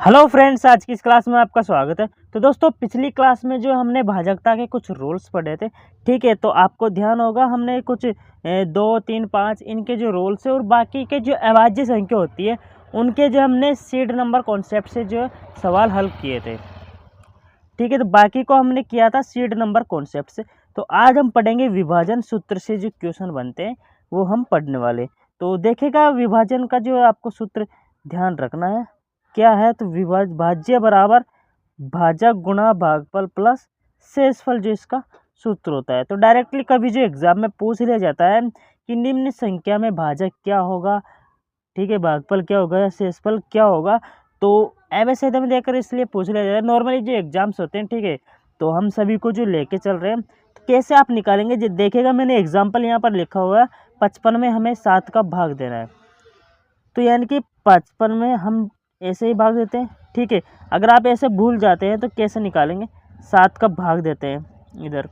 Hello friends, आज की इस क्लास में आपका स्वागत है। तो दोस्तों, पिछली क्लास में जो हमने भाजकता के कुछ रूल्स पढ़े थे, ठीक है। तो आपको ध्यान होगा हमने कुछ 2, 3, 5 इनके जो रूल्स है और बाकी के जो अभाज्य संख्या होती है उनके जो हमने सीड नंबर कॉन्सेप्ट से जो सवाल हल किए थे, ठीक है। तो बाकी को हमने किया था सीड नंबर कॉन्सेप्ट से। तो आज हम पढ़ेंगे विभाजन सूत्र से जो क्वेश्चन बनते हैं वो हम पढ़ने वाले। तो देखेगा विभाजन का जो आपको सूत्र ध्यान रखना है क्या है। तो भाज्य बराबर भाजक गुणा भागफल प्लस शेषफल जो इसका सूत्र होता है। तो डायरेक्टली कभी जो एग्जाम में पूछ लिया जाता है कि निम्न संख्या में भाजक क्या होगा, ठीक है, भागफल क्या होगा या शेषफल क्या होगा, तो एमएसएड में देकर इसलिए पूछ लिया जाता है। नॉर्मली जो एग्जाम्स होते हैं, ठीक है, तो हम सभी को जो लेके चल रहे हैं तो कैसे आप निकालेंगे जो देखेगा। मैंने एग्जाम्पल यहाँ पर लिखा हुआ है 55 में हमें 7 का भाग देना है। तो यानी कि 55 में हम ऐसे ही भाग देते हैं, ठीक है। अगर आप ऐसे भूल जाते हैं तो कैसे निकालेंगे, 7 का भाग देते हैं इधर।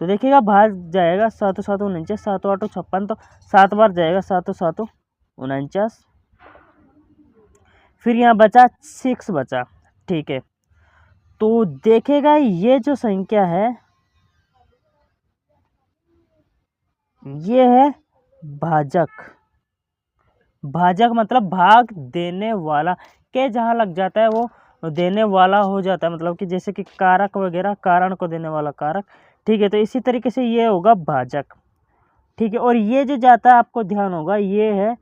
तो देखिएगा भाग जाएगा 7 7 49, 7 8 56, तो 7 बार जाएगा 7 7 49। फिर यहाँ बचा 6 बचा, ठीक है। तो देखेगा ये जो संख्या है ये है भाजक। भाजक मतलब भाग देने वाला के जहाँ लग जाता है वो देने वाला हो जाता है, मतलब कि जैसे कि कारक वगैरह, कारण को देने वाला कारक, ठीक है। तो इसी तरीके से ये होगा भाजक, ठीक है। और ये जो जाता है आपको ध्यान होगा ये है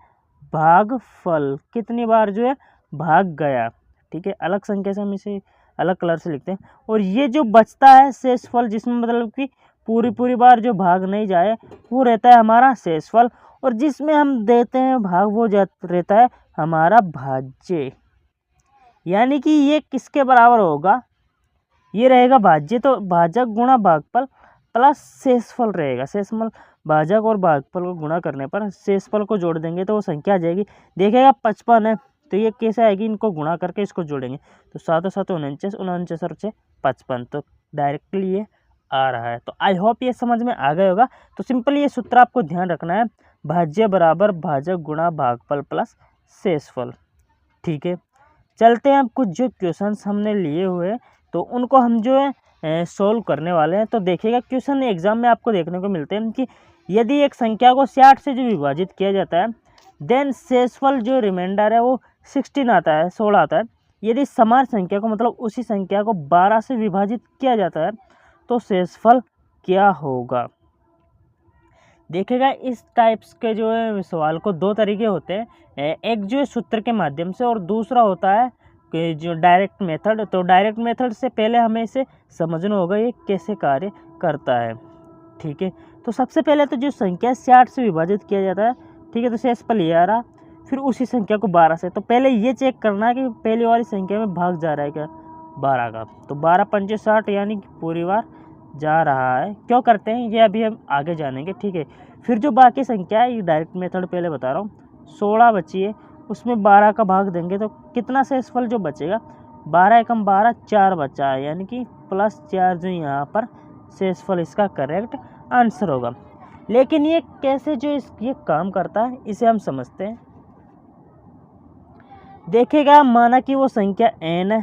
भागफल, कितनी बार जो है भाग गया, ठीक है। अलग संख्या से हम इसे अलग कलर से लिखते हैं। और ये जो बचता है शेषफल, जिसमें मतलब कि पूरी बार जो भाग नहीं जाए वो रहता है हमारा शेषफल, और जिसमें हम देते हैं भाग वो रहता है हमारा भाज्य। यानी कि ये किसके बराबर होगा, ये रहेगा भाज्य। तो भाजक गुणा भागफल प्लस शेषफल रहेगा। शेषफल भाजक और भागफल को गुणा करने पर शेषफल को जोड़ देंगे तो वो संख्या आ जाएगी। देखेगा 55 है तो ये कैसे आएगी, इनको गुणा करके इसको जोड़ेंगे तो 7 7 49, 49 और 6 55, तो डायरेक्टली ये आ रहा है। तो आई होप ये समझ में आ गया होगा। तो सिंपली ये सूत्र आपको ध्यान रखना है, भाज्य बराबर भाजक गुणा भागफल प्लस शेषफल, ठीक है। चलते हैं अब कुछ जो क्वेश्चंस हमने लिए हुए तो उनको हम जो है सोल्व करने वाले हैं। तो देखिएगा क्वेश्चन एग्जाम में आपको देखने को मिलते हैं कि यदि एक संख्या को 60 से जो विभाजित किया जाता है देन शेषफल जो रिमाइंडर है वो 16 आता है, 16 आता है। यदि समान संख्या को मतलब उसी संख्या को 12 से विभाजित किया जाता है तो शेषफल क्या होगा। देखेगा इस टाइप्स के जो है सवाल को दो तरीके होते हैं, एक जो है सूत्र के माध्यम से और दूसरा होता है कि जो डायरेक्ट मेथड। तो डायरेक्ट मेथड से पहले हमें इसे समझना होगा ये कैसे कार्य करता है, ठीक है। तो सबसे पहले तो जो संख्या 60 से विभाजित किया जाता है, ठीक है, तो शेषफल ये आ रहा, फिर उसी संख्या को 12 से। तो पहले ये चेक करना है कि पहली वाली संख्या में भाग जा रहा है क्या 12 का। तो 12 पंजे 60 यानी कि पूरी बार जा रहा है। क्यों करते हैं ये अभी हम आगे जानेंगे, ठीक है। फिर जो बाकी संख्या है ये डायरेक्ट मेथड पहले बता रहा हूँ, 16 बची है, उसमें 12 का भाग देंगे तो कितना शेषफल जो बचेगा 12 एकम 12, 4 बचा है, यानी कि +4 जो यहाँ पर शेषफल इसका करेक्ट आंसर होगा। लेकिन ये कैसे जो ये काम करता है इसे हम समझते हैं। देखेगा माना कि वो संख्या n है,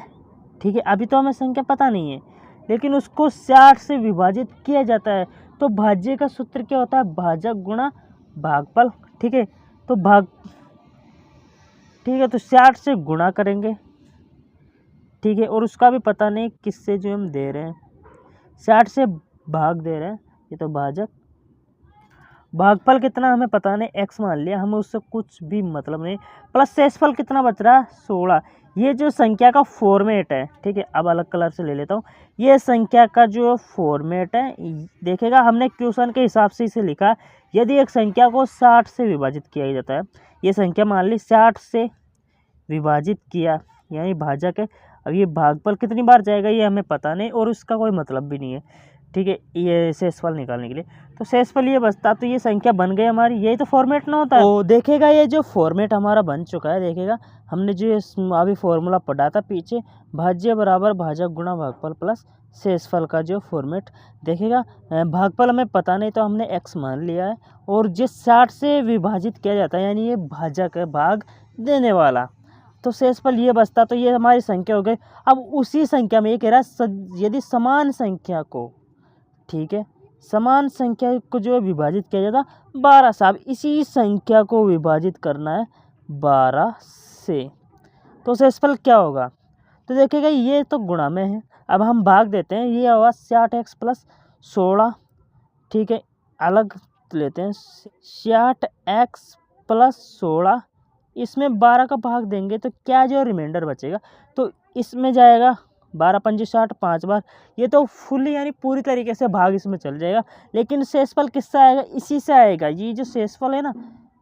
ठीक है। अभी तो हमें संख्या पता नहीं है लेकिन उसको 60 से विभाजित किया जाता है। तो भाज्य का सूत्र क्या होता है, भाजक गुणा भागफल, ठीक है। तो ठीक है, तो 60 से गुणा करेंगे, ठीक है। और उसका भी पता नहीं किससे जो हम दे रहे हैं, 60 से भाग दे रहे हैं, ये तो भाजक। भागफल कितना हमें पता नहीं, x मान लिया, हमें उससे कुछ भी मतलब नहीं। प्लस शेषफल कितना बच रहा है 16। ये जो संख्या का फॉर्मेट है, ठीक है, अब अलग कलर से ले लेता हूँ। ये संख्या का जो फॉर्मेट है, देखेगा हमने क्वेश्चन के हिसाब से इसे लिखा। यदि एक संख्या को 60 से विभाजित किया जाता है, ये संख्या मान ली 60 से विभाजित किया यानी भाजक है। अब ये भागफल कितनी बार जाएगा ये हमें पता नहीं और उसका कोई मतलब भी नहीं है, ठीक है, ये शेषफल निकालने के लिए। तो शेषफल ये बचता, तो ये संख्या बन गई हमारी, यही तो फॉर्मेट ना होता है। तो देखेगा ये जो फॉर्मेट हमारा बन चुका है, देखेगा हमने जो अभी फॉर्मूला पढ़ा था पीछे, भाज्य बराबर भाजक गुणा भागफल प्लस शेषफल का जो फॉर्मेट, देखेगा भागफल हमें पता नहीं तो हमने x मान लिया है, और जिस 60 से विभाजित किया जाता है यानी ये भाजक है, भाग देने वाला। तो शेषफल ये बचता, तो ये हमारी संख्या हो गई। अब उसी संख्या में ये कह रहा है यदि समान संख्या को, ठीक है, समान संख्या को जो है विभाजित किया जाता 12 से। अब इसी संख्या को विभाजित करना है 12 से, तो शेषफल क्या होगा? तो देखिएगा ये तो गुणा में है, अब हम भाग देते हैं, ये होगा 60x प्लस 16, ठीक है, अलग लेते हैं 60x प्लस 16, इसमें 12 का भाग देंगे तो क्या जो रिमाइंडर बचेगा, तो इसमें जाएगा 12 पंजे 60 5 बार, ये तो फुल यानी पूरी तरीके से भाग इसमें चल जाएगा। लेकिन शेषफल किससे आएगा? इसी से आएगा। ये जो शेषफल है ना,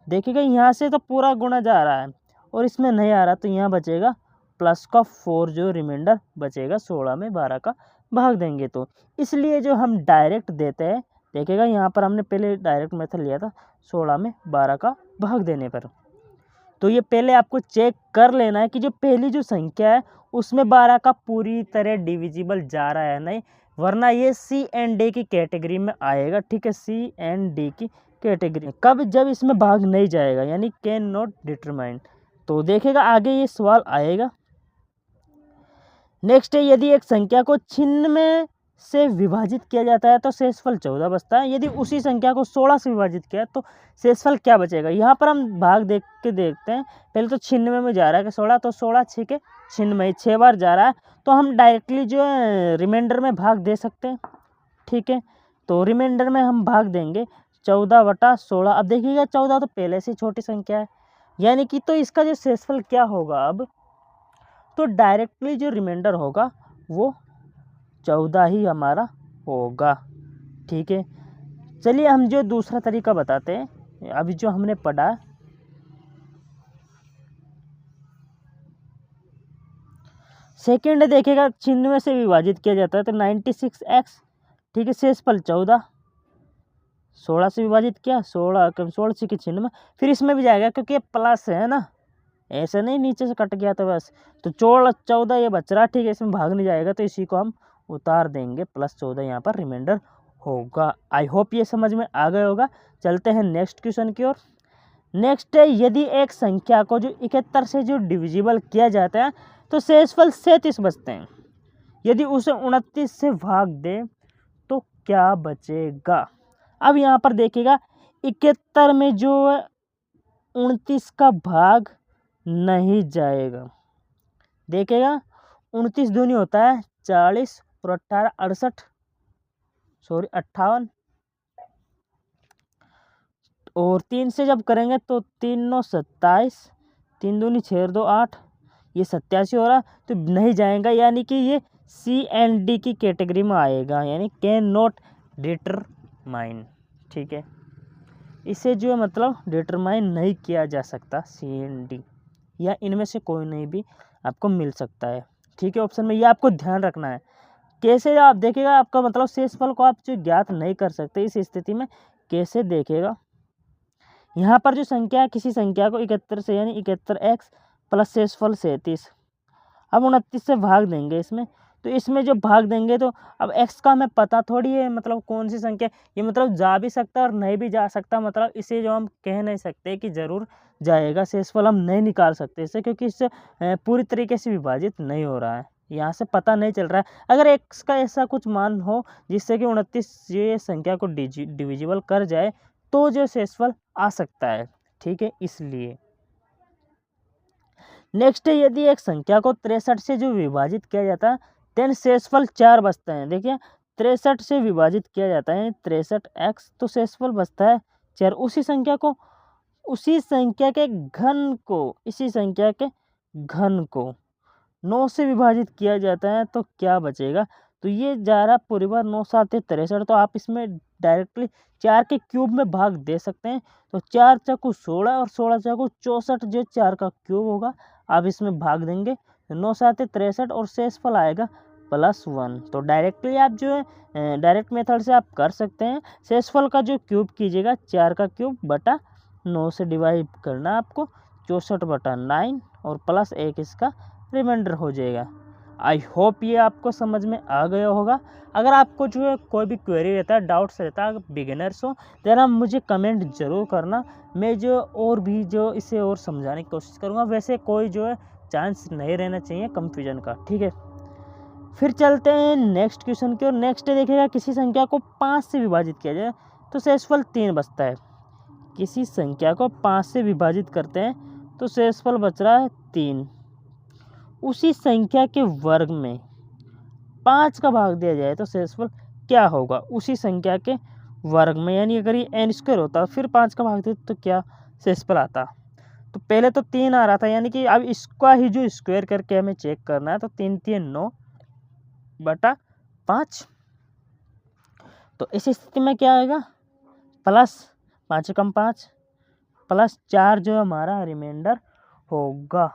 देखिएगा यहाँ से तो पूरा गुणा जा रहा है और इसमें नहीं आ रहा, तो यहाँ बचेगा प्लस का 4 जो रिमाइंडर बचेगा 16 में 12 का भाग देंगे तो, इसलिए जो हम डायरेक्ट देते हैं, देखिएगा यहाँ पर हमने पहले डायरेक्ट मेथड लिया था 16 में 12 का भाग देने पर। तो ये पहले आपको चेक कर लेना है कि जो पहली जो संख्या है उसमें 12 का पूरी तरह डिविजिबल जा रहा है नहीं, वरना ये सी एंड डी की कैटेगरी में आएगा, ठीक है, सी एंड डी की कैटेगरी। कब? जब इसमें भाग नहीं जाएगा, यानी कैन नॉट डिटरमाइन। तो देखेगा आगे ये सवाल आएगा। नेक्स्ट है, यदि एक संख्या को छिन्नवे से विभाजित किया जाता है तो शेषफल 14 बचता है। यदि उसी संख्या को 16 से विभाजित किया तो शेषफल क्या बचेगा? यहाँ पर हम भाग देख के देखते हैं। पहले तो 96 में जा रहा है कि 16, तो 16 6 के 96, 6 बार जा रहा है, तो हम डायरेक्टली जो है रिमाइंडर में भाग दे सकते हैं, ठीक है। तो रिमाइंडर में हम भाग देंगे 14/16। अब देखिएगा 14 तो पहले से छोटी संख्या है, यानी कि तो इसका जो शेषफल क्या होगा अब, तो डायरेक्टली जो रिमाइंडर होगा वो 14 ही हमारा होगा, ठीक है। चलिए हम जो दूसरा तरीका बताते हैं, अभी जो हमने पढ़ा, सेकेंड देखिएगा 96 से विभाजित किया जाता है तो 96x, ठीक है, शेषफल 14, 16 से विभाजित किया 16 कम 16 से 96, फिर इसमें भी जाएगा क्योंकि ये प्लस है ना, ऐसे नहीं नीचे से कट गया तो बस, तो 14 ये बच रहा, ठीक है, इसमें भाग नहीं जाएगा तो इसी को हम उतार देंगे, +14 यहाँ पर रिमाइंडर होगा। आई होप ये समझ में आ गया होगा। चलते हैं नेक्स्ट क्वेश्चन की ओर। नेक्स्ट है, यदि एक संख्या को जो 71 से जो डिविजिबल किया जाता है तो शेषफल 37 बचते हैं। यदि उसे 29 से भाग दे तो क्या बचेगा? अब यहाँ पर देखिएगा 71 में जो 29 का भाग नहीं जाएगा, देखिएगा 29 दूनी होता है 40 और 18 68, सॉरी 58, और 3 से जब करेंगे तो 3 9 27, 3 दूनी 6 2 8, ये 87 हो रहा, तो नहीं जाएगा, यानी कि ये सी एंड डी की कैटेगरी में आएगा, यानी कैन नॉट डिटरमाइन, ठीक है। इसे जो है मतलब डिटरमाइन नहीं किया जा सकता, सी एंड डी या इनमें से कोई नहीं भी आपको मिल सकता है, ठीक है। ऑप्शन में ये आपको ध्यान रखना है। कैसे आप देखेगा, आपका मतलब शेषफल को आप जो ज्ञात नहीं कर सकते, इस स्थिति में कैसे देखेगा? यहाँ पर जो संख्या है, किसी संख्या को 71 से यानी 71x प्लस शेषफल 37, अब 29 से भाग देंगे इसमें, तो इसमें जो भाग देंगे तो अब x का हमें पता थोड़ी है, मतलब कौन सी संख्या, ये मतलब जा भी सकता है और नहीं भी जा सकता, मतलब इसे जो हम कह नहीं सकते कि ज़रूर जाएगा, शेषफल हम नहीं निकाल सकते इससे, क्योंकि इससे पूरी तरीके से विभाजित नहीं हो रहा है, यहाँ से पता नहीं चल रहा है। अगर x का ऐसा कुछ मान हो जिससे कि 29 ये संख्या को डिविजिबल कर जाए तो जो शेषफल आ सकता है, ठीक है, इसलिए। नेक्स्ट है, यदि एक संख्या को 63 से जो विभाजित किया जाता है देन शेषफल 4 बचते हैं। देखिए 63 से विभाजित किया जाता है 63x, तो शेषफल बचता है 4। उसी संख्या के घन को, इसी संख्या के घन को 9 से विभाजित किया जाता है तो क्या बचेगा? तो ये जा रहा पूरी बार 9 7 63, तो आप इसमें डायरेक्टली 4 के क्यूब में भाग दे सकते हैं, तो 4 चाकू 16 और 16 चाकू 64, जो 4 का क्यूब होगा आप इसमें भाग देंगे, 9 7 63 और शेषफल आएगा +1। तो डायरेक्टली आप जो है डायरेक्ट मेथड से आप कर सकते हैं। शेषफल का जो क्यूब कीजिएगा 4 का क्यूब बटा 9 से डिवाइड करना आपको, 64/9 और +1 इसका रिमाइंडर हो जाएगा। आई होप ये आपको समझ में आ गया होगा। अगर आपको जो है कोई भी क्वेरी रहता है, डाउट्स रहता है, बिगिनर्स हो, तो आप मुझे कमेंट ज़रूर करना, मैं जो और भी जो इसे और समझाने की कोशिश करूँगा। वैसे कोई जो है चांस नहीं रहना चाहिए कंफ्यूजन का, ठीक है। फिर चलते हैं नेक्स्ट क्वेश्चन की ओर। नेक्स्ट देखिएगा, किसी संख्या को 5 से विभाजित किया जाए तो शेषफल 3 बचता है। किसी संख्या को 5 से विभाजित करते हैं तो शेषफल बच रहा है 3। उसी संख्या के वर्ग में 5 का भाग दिया जाए तो शेषफल क्या होगा? उसी संख्या के वर्ग में, यानी अगर ये n स्क्वायर होता फिर 5 का भाग देते तो क्या शेषफल आता? तो पहले तो 3 आ रहा था, यानी कि अब इसका ही जो स्क्वायर करके हमें चेक करना है। तो 3 3 9 बटा 5। तो इस स्थिति में क्या आएगा? प्लस 5 कम 5 प्लस 4 जो हमारा रिमाइंडर होगा,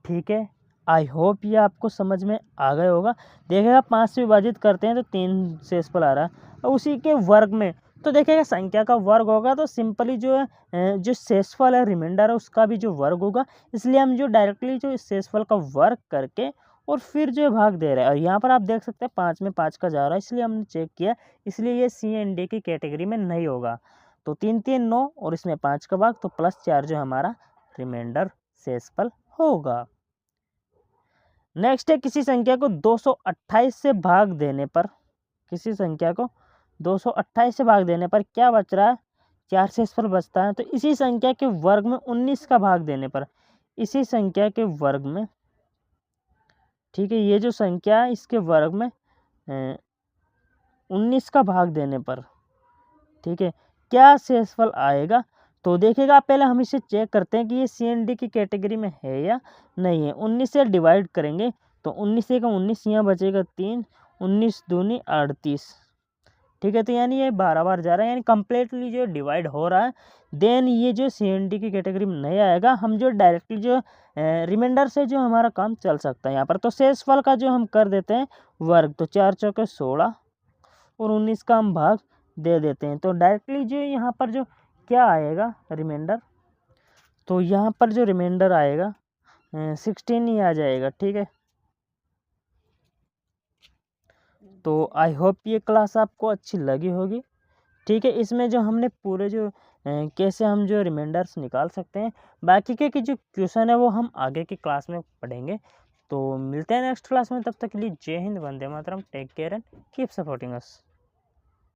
ठीक है। आई होप ये आपको समझ में आ गया होगा। देखिएगा 5 से विभाजित करते हैं तो 3 शेषफल आ रहा है, और उसी के वर्ग में तो देखिएगा संख्या का वर्ग होगा तो सिंपली जो है जो शेषफल है रिमाइंडर है उसका भी जो वर्ग होगा, इसलिए हम जो डायरेक्टली जो शेषफल का वर्ग करके और फिर जो भाग दे रहे हैं। और यहाँ पर आप देख सकते हैं 5 में 5 का जा रहा है, इसलिए हमने चेक किया, इसलिए ये सी एंड डी की कैटेगरी में नहीं होगा। तो 3 3 9 और इसमें 5 का भाग, तो प्लस 4 जो हमारा रिमाइंडर शेषफल होगा। नेक्स्ट है, किसी संख्या को 228 से भाग देने पर, किसी संख्या को 228 से भाग देने पर क्या बच रहा है? 4 शेषफल बचता है। तो इसी संख्या के वर्ग में 19 का भाग देने पर, इसी संख्या के वर्ग में, ठीक है, ये जो संख्या है इसके वर्ग में 19 का भाग देने पर, ठीक है, क्या शेषफल आएगा? तो देखिएगा पहले हम इसे चेक करते हैं कि ये सी एंड डी की कैटेगरी में है या नहीं है। 19 से डिवाइड करेंगे तो 19 से 19 यहाँ बचेगा 3, 19 दूनी 38, ठीक है। तो यानी ये 12 बार जा रहा है, यानी कंप्लीटली जो डिवाइड हो रहा है। देन ये जो सी एंड डी की कैटेगरी में नहीं आएगा, हम जो डायरेक्टली जो रिमाइंडर से जो हमारा काम चल सकता है यहाँ पर। तो शेषफल का जो हम कर देते हैं वर्ग, तो 4 चौके 16 और 19 का हम भाग दे देते हैं। तो डायरेक्टली जो यहाँ पर जो क्या आएगा रिमाइंडर, तो यहाँ पर जो रिमाइंडर आएगा 16 ही आ जाएगा, ठीक है। तो आई होप ये क्लास आपको अच्छी लगी होगी, ठीक है। इसमें जो हमने पूरे जो कैसे हम जो रिमाइंडर्स निकाल सकते हैं, बाकी के जो क्वेश्चन है वो हम आगे की क्लास में पढ़ेंगे। तो मिलते हैं नेक्स्ट क्लास में, तब तक के लिए जय हिंद, वंदे मातरम, take care and keep supporting us.